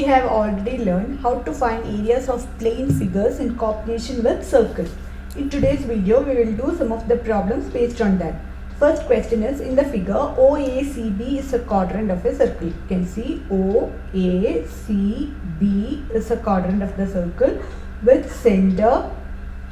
We have already learned how to find areas of plane figures in combination with circle. In today's video, we will do some of the problems based on that. First question is, in the figure, OACB is a quadrant of a circle. You can see OACB is a quadrant of the circle with center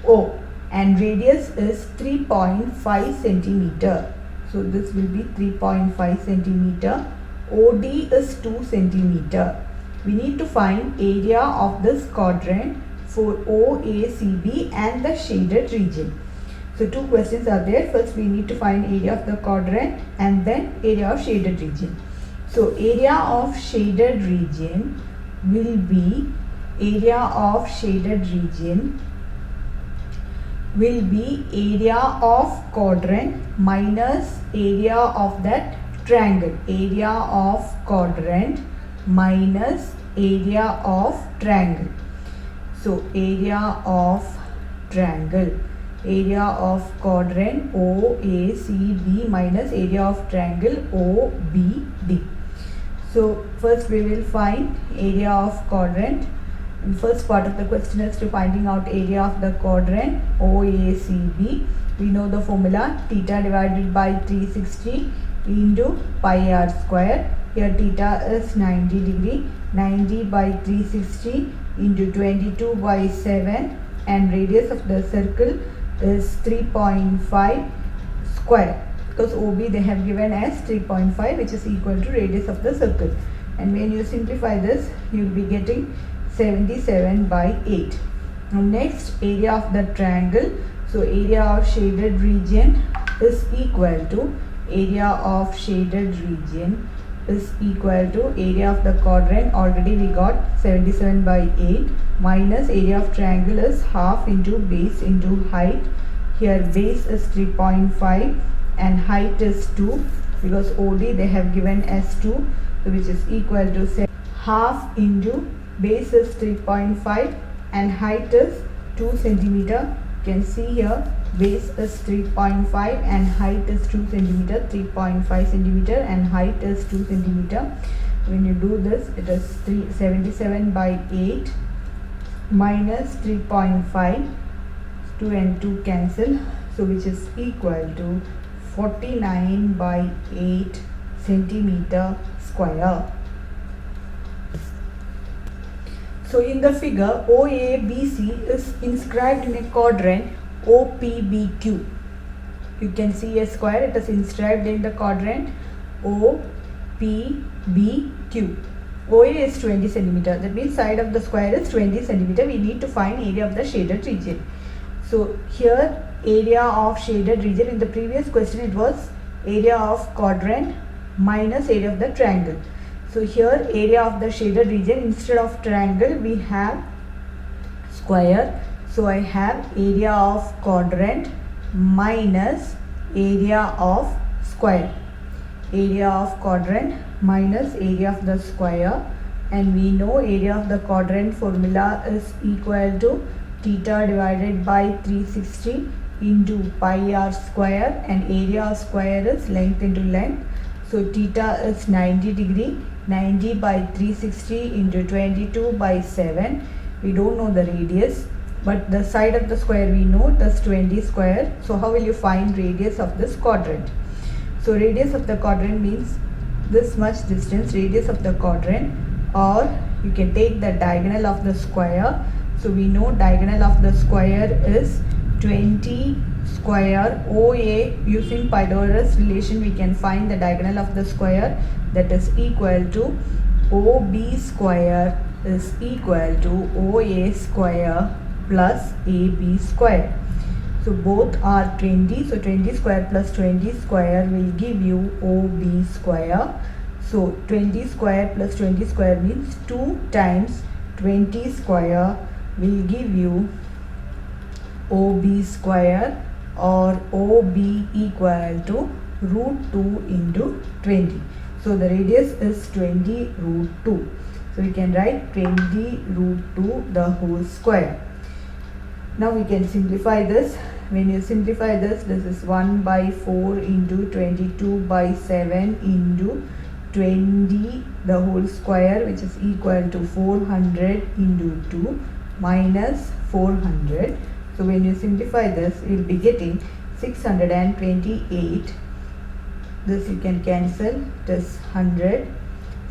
O and radius is 3.5 centimeter. So this will be 3.5 centimeter. OD is 2 centimeter. We need to find area of this quadrant for OACB and the shaded region. So two questions are there. First we need to find area of the quadrant and then area of shaded region. So area of shaded region will be area of quadrant minus area of that triangle. Area of quadrant minus area of triangle. So area of triangle, area of quadrant OACB minus area of triangle OBD. So first we will find area of quadrant. And first part of the question is to finding out area of the quadrant OACB. We know the formula, theta divided by 360 into pi r square. Here theta is 90 degree. 90 by 360 into 22 by 7, and radius of the circle is 3.5 square, because OB they have given as 3.5, which is equal to radius of the circle. And when you simplify this, you will be getting 77 by 8. Now next, area of the triangle. So area of shaded region is equal to area of shaded region is equal to area of the quadrant. Already we got 77 by 8 minus area of triangle is half into base into height. Here base is 3.5 and height is 2, because OD they have given as 2, so which is equal to half into base is 3.5 and height is 2 centimeter. You can see here base is 3.5 and height is 2 centimeter, 3.5 centimeter and height is 2 centimeter. When you do this, it is 77 by 8 minus 3.5, 2 and 2 cancel, so which is equal to 49 by 8 centimeter square. So in the figure, OABC is inscribed in a quadrant OPBQ. You can see a square, it is inscribed in the quadrant OPBQ. OA is 20 centimeter. That means side of the square is 20 centimeter. We need to find area of the shaded region. So here area of shaded region, in the previous question it was area of quadrant minus area of the triangle. So here area of the shaded region, instead of triangle we have square. So I have area of quadrant minus area of square. Area of quadrant minus area of the square, and we know area of the quadrant formula is equal to theta divided by 360 into pi r square, and area of square is length into length. So theta is 90 degree. 90 by 360 into 22 by 7. We don't know the radius, but the side of the square we know, that's 20 square. So how will you find radius of this quadrant? So radius of the quadrant means this much distance, radius of the quadrant, or you can take the diagonal of the square. So we know diagonal of the square is 20 square. OA, using Pythagoras relation we can find the diagonal of the square, that is equal to OB square is equal to OA square plus AB square. So both are 20. So 20 square plus 20 square will give you OB square. So 20 square plus 20 square means 2 times 20 square will give you OB square, or OB equal to root 2 into 20. So the radius is 20 root 2. So we can write 20 root 2 the whole square. Now we can simplify this. When you simplify this, this is 1 by 4 into 22 by 7 into 20 the whole square, which is equal to 400 into 2 minus 400. So when you simplify this, you will be getting 628. This you can cancel. It is 100.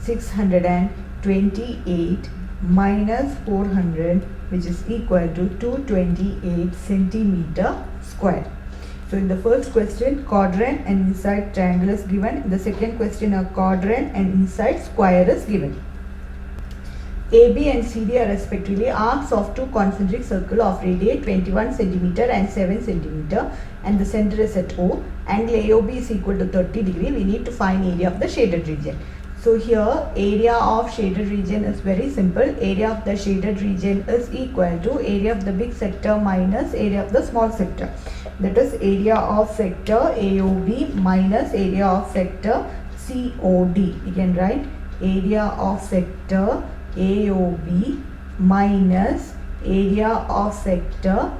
628 minus 400, which is equal to 228 centimeter square. So in the first question, quadrant and inside triangle is given. In the second question, a quadrant and inside square is given. AB and CD are respectively arcs of two concentric circles of radii 21 cm and 7 cm, and the center is at O. Angle AOB is equal to 30 degree. We need to find area of the shaded region. So here area of shaded region is very simple. Area of the shaded region is equal to area of the big sector minus area of the small sector. That is area of sector AOB minus area of sector COD. You can write area of sector AOB minus area of sector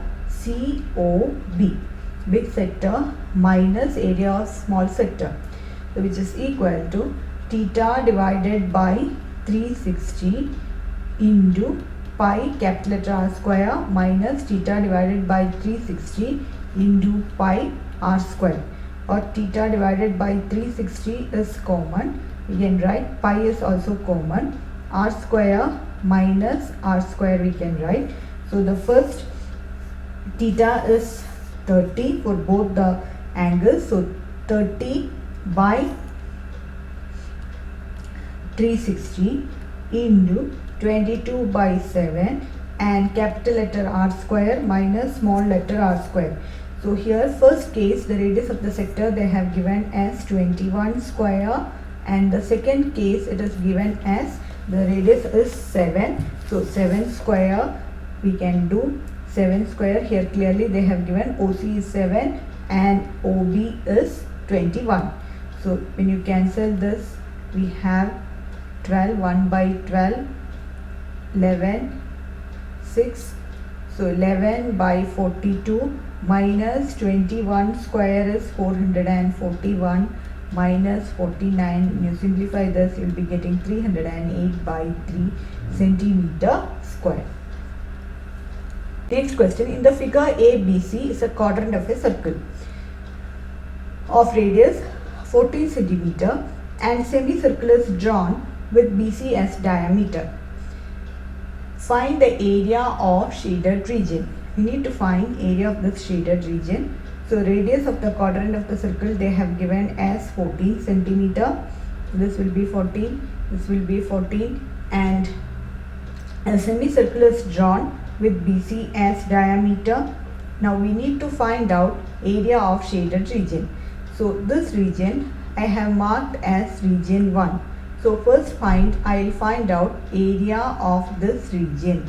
COB. Big sector minus area of small sector. So which is equal to theta divided by 360 into pi capital letter R square minus theta divided by 360 into pi R square, or theta divided by 360 is common. We can write pi is also common. R square minus R square we can write. So the first theta is 30 for both the angles. So 30 by 360 into 22 by 7 and capital letter R square minus small letter r square. So here first case, the radius of the sector they have given as 21 square, and the second case it is given as the radius is 7. So 7 square we can do 7 square. Here clearly they have given OC is 7 and OB is 21. So when you cancel this, we have 12, 1 by 12, 11, 6. So 11 by 42 minus 21 square is 441 minus 49. You simplify this, you will be getting 308 by 3 centimeter square. Next question, in the figure ABC is a quadrant of a circle of radius 14 centimeter and semicircle is drawn with BC as diameter. Find the area of shaded region. We need to find area of this shaded region. So radius of the quadrant of the circle they have given as 14 centimeter. This will be 14, this will be 14, and a semicircle is drawn with BC as diameter. Now we need to find out area of shaded region. So this region I have marked as region 1. So first I will find out area of this region.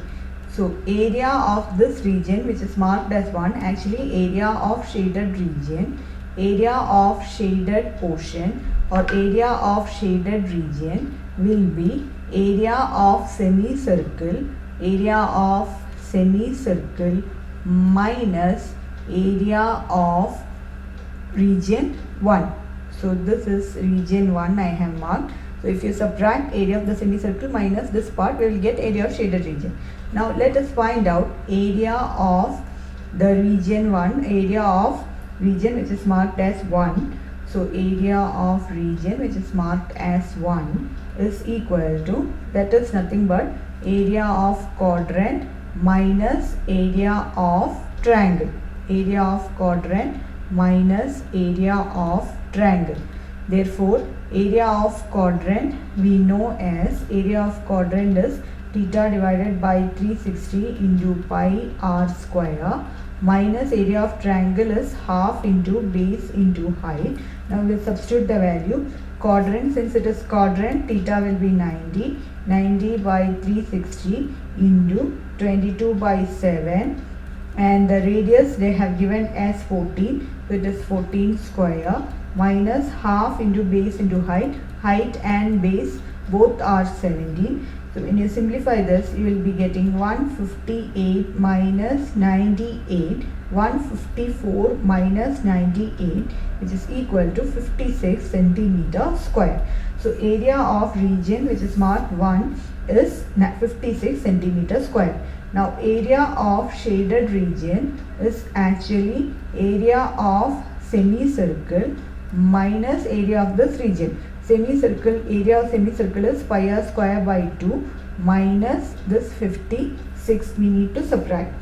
So area of this region, which is marked as 1, actually area of shaded region, area of shaded portion or area of shaded region will be area of semicircle minus area of region 1. So this is region 1 I have marked. So if you subtract area of the semicircle minus this part, we will get area of shaded region. Now let us find out area of the region 1, area of region which is marked as 1. So area of region which is marked as 1 is equal to, that is nothing but area of quadrant minus area of triangle. Area of quadrant minus area of triangle. Therefore, area of quadrant we know as, area of quadrant is theta divided by 360 into pi r square minus area of triangle is half into base into height. Now we will substitute the value. Quadrant, since it is quadrant, theta will be 90. 90 by 360 into 22 by 7, and the radius they have given as 14. So it is 14 square minus half into base into height. Height and base both are 17. So when you simplify this, you will be getting 158 minus 98, 154 minus 98, which is equal to 56 centimeter square. So area of region which is marked 1 is 56 centimeter square. Now area of shaded region is actually area of semicircle minus area of this region. Area of semicircle is pi r square by 2 minus this 56 we need to subtract.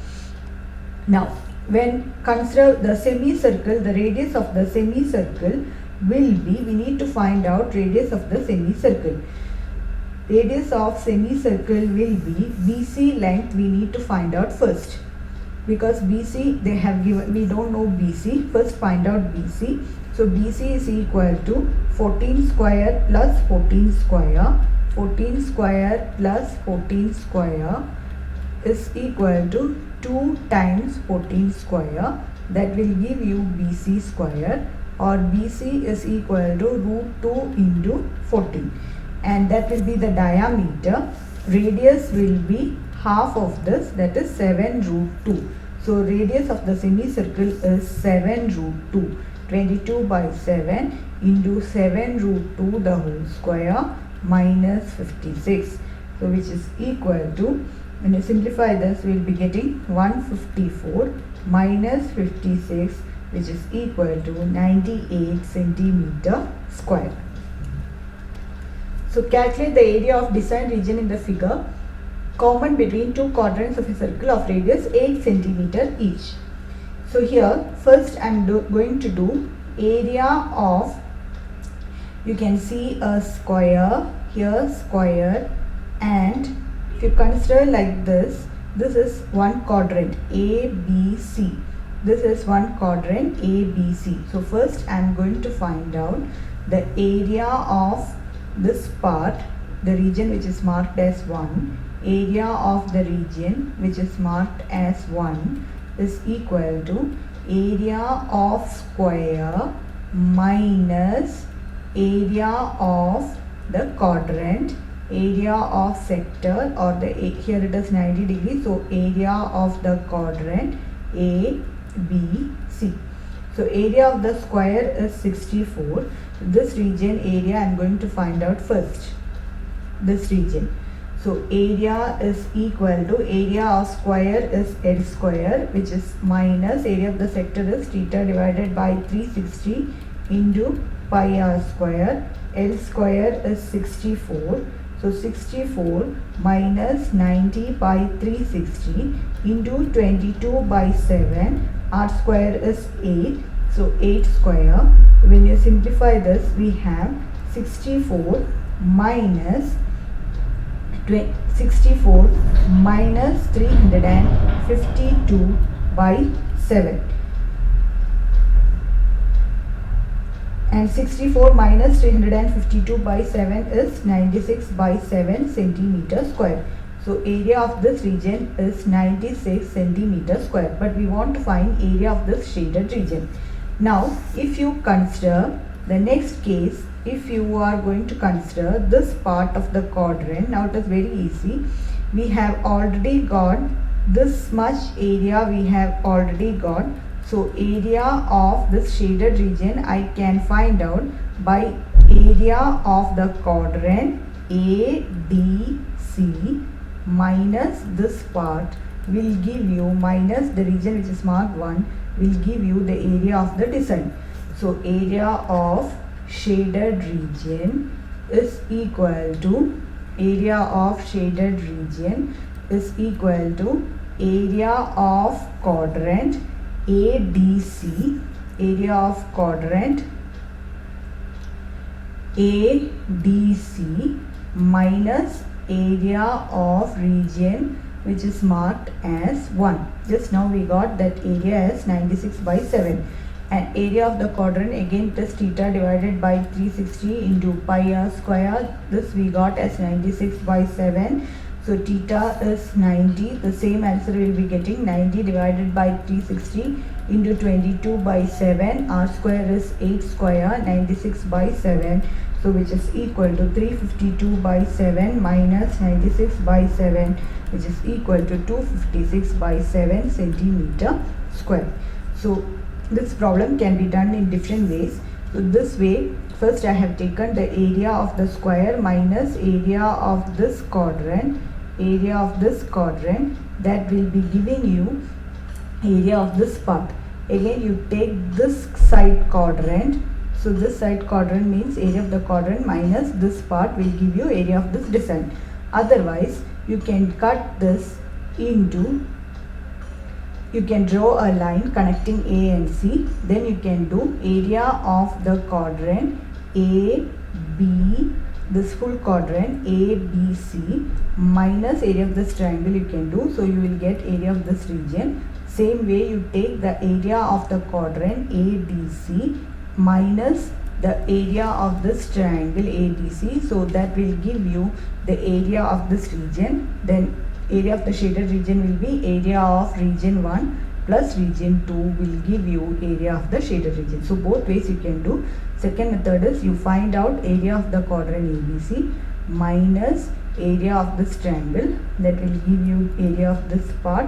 Now when consider the semicircle, the radius of the semicircle will be, we need to find out radius of the semicircle. Radius of semicircle will be BC length we need to find out first. Because BC they have given, we don't know BC, first find out BC. So BC is equal to 14 square plus 14 square. 14 square plus 14 square is equal to 2 times 14 square. That will give you BC square, or BC is equal to root 2 into 14. And that will be the diameter. Radius will be half of this, that is 7 root 2. So radius of the semicircle is 7 root 2. 22 by 7 into 7 root 2 the whole square minus 56. So which is equal to, when you simplify this, we will be getting 154 minus 56, which is equal to 98 centimeter square. So calculate the area of designed region in the figure, common between two quadrants of a circle of radius 8 centimeter each. So here first I am going to do area of, you can see a square, here square, and if you consider like this is one quadrant A, B, C. This is one quadrant A, B, C. So first I am going to find out the area of this part, the region which is marked as 1. Area of the region which is marked as 1 is equal to area of square minus area of the quadrant, area of sector, or the here it is 90 degrees, so area of the quadrant A, B, C. So area of the square is 64. This region area I am going to find out first, this region. So area is equal to, area of square is L square, which is minus area of the sector is theta divided by 360 into pi r square. L square is 64. So 64 minus 90 by 360 into 22 by 7. R square is 8. So 8 square. When you simplify this, we have 64 minus 64 minus 352 by 7. And 64 minus 352 by 7 is 96 by 7 centimeter square. So area of this region is 96 centimeter square. But we want to find area of this shaded region. Now if you consider the next case, if you are going to consider this part of the quadrant, now it is very easy. We have already got this much area, we have already got. So area of this shaded region I can find out by area of the quadrant ADC minus this part will give you, minus the region which is marked 1 will give you the area of the design. So area of shaded region is equal to, area of shaded region is equal to area of quadrant ADC, area of quadrant ADC minus area of region which is marked as 1. Just now we got that area as 96 by 7. And area of the quadrant, again it is theta divided by 360 into pi r square. This we got as 96 by 7. So theta is 90. The same answer will be getting 90 divided by 360 into 22 by 7. R square is 8 square, 96 by 7. So which is equal to 352 by 7 minus 96 by 7, which is equal to 256 by 7 centimeter square. So this problem can be done in different ways. So this way, first I have taken the area of the square minus area of this quadrant, that will be giving you area of this part. Again you take this side quadrant, so this side quadrant means area of the quadrant minus this part will give you area of this descent. Otherwise you can cut this into, you can draw a line connecting A and C, then you can do area of the quadrant A, B, this full quadrant A, B, C minus area of this triangle you can do, so you will get area of this region. Same way you take the area of the quadrant ABC minus the area of this triangle ABC, so that will give you the area of this region. Then area of the shaded region will be area of region 1 plus region 2 will give you area of the shaded region. So both ways you can do. Second method is you find out area of the quadrant ABC minus area of this triangle, that will give you area of this part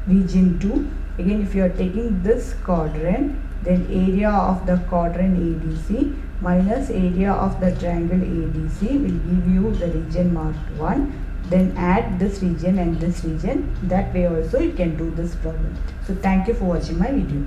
region 2. Again if you are taking this quadrant, then area of the quadrant ABC minus area of the triangle ABC will give you the region marked 1. Then add this region and this region. That way also you can do this problem. So thank you for watching my video.